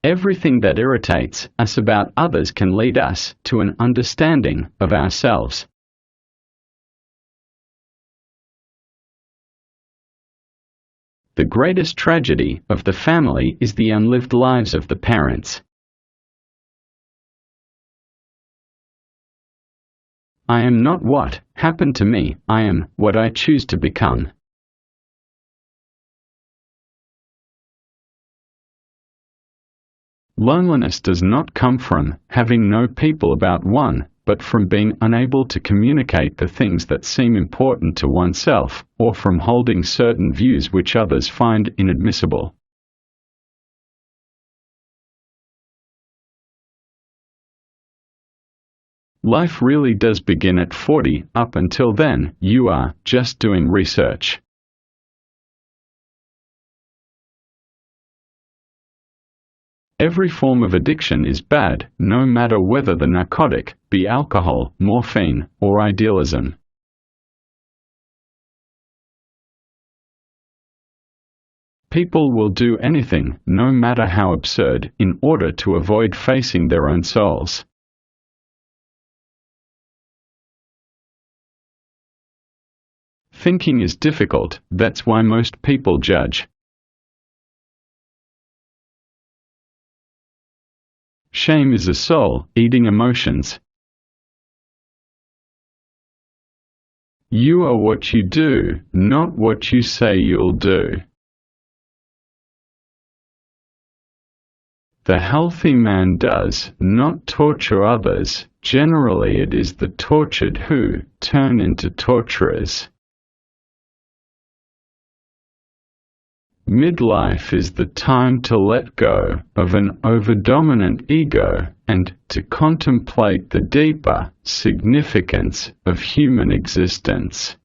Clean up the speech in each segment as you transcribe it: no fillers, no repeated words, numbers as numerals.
Everything that irritates us about others can lead us to an understanding of ourselves. The greatest tragedy of the family is the unlived lives of the parents. I am not what happened to me, I am what I choose to become. Loneliness does not come from having no people about one, but from being unable to communicate the things that seem important to oneself, or from holding certain views which others find inadmissible. Life really does begin at 40. Up until then, you are just doing research. Every form of addiction is bad, no matter whether the narcotic be alcohol, morphine, or idealism. People will do anything, no matter how absurd, in order to avoid facing their own souls. Thinking is difficult, that's why most people judge. Shame is a soul eating emotions. You are what you do, not what you say you'll do. The healthy man does not torture others. Generally, it is the tortured who turn into torturers. Midlife is the time to let go of an overdominant ego and to contemplate the deeper significance of human existence.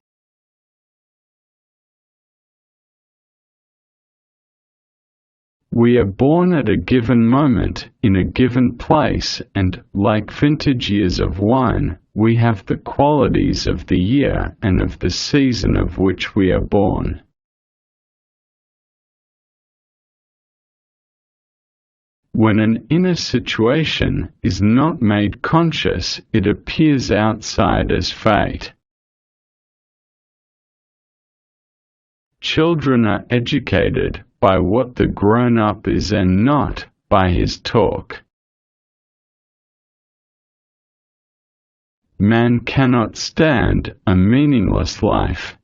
We are born at a given moment, in a given place, and, like vintage years of wine, we have the qualities of the year and of the season of which we are born. When an inner situation is not made conscious, it appears outside as fate. Children are educated by what the grown-up is and not by his talk. Man cannot stand a meaningless life.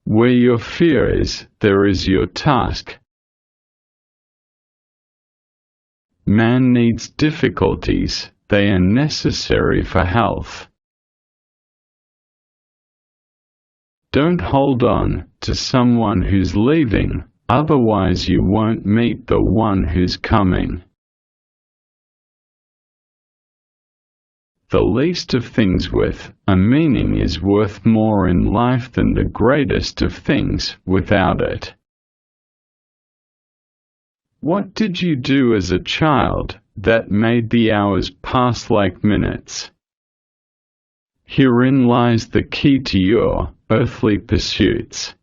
Where your fear is, there is your task. Man needs difficulties, they are necessary for health. Don't hold on to someone who's leaving, otherwise you won't meet the one who's coming. The least of things with a meaning is worth more in life than the greatest of things without it. What did you do as a child that made the hours pass like minutes? Herein lies the key to your earthly pursuits.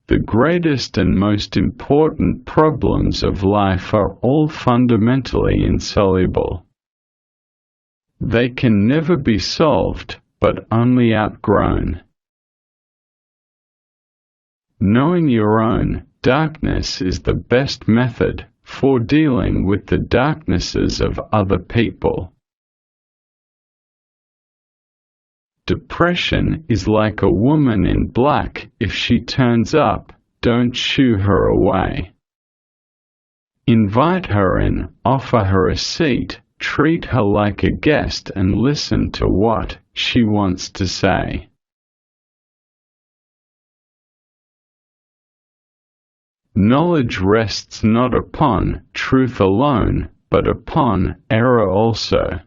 The greatest and most important problems of life are all fundamentally insoluble. They can never be solved, but only outgrown. Knowing your own darkness is the best method for dealing with the darknesses of other people. Depression is like a woman in black. If she turns up, don't shoo her away. Invite her in, offer her a seat, treat her like a guest and listen to what she wants to say. Knowledge rests not upon truth alone, but upon error also.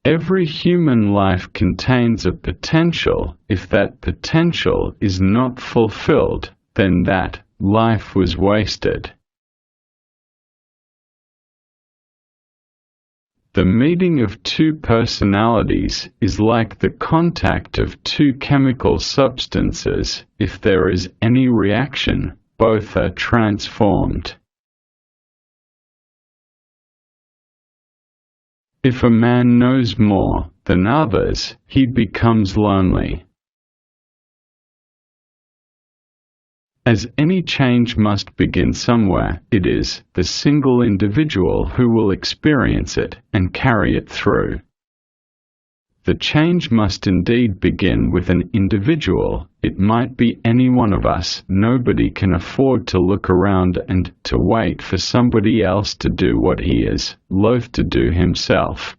Every human life contains a potential. If that potential is not fulfilled, then that life was wasted. The meeting of two personalities is like the contact of two chemical substances. If there is any reaction, both are transformed. If a man knows more than others, he becomes lonely. As any change must begin somewhere, it is the single individual who will experience it and carry it through. The change must indeed begin with an individual. It might be any one of us. Nobody can afford to look around and to wait for somebody else to do what he is loath to do himself.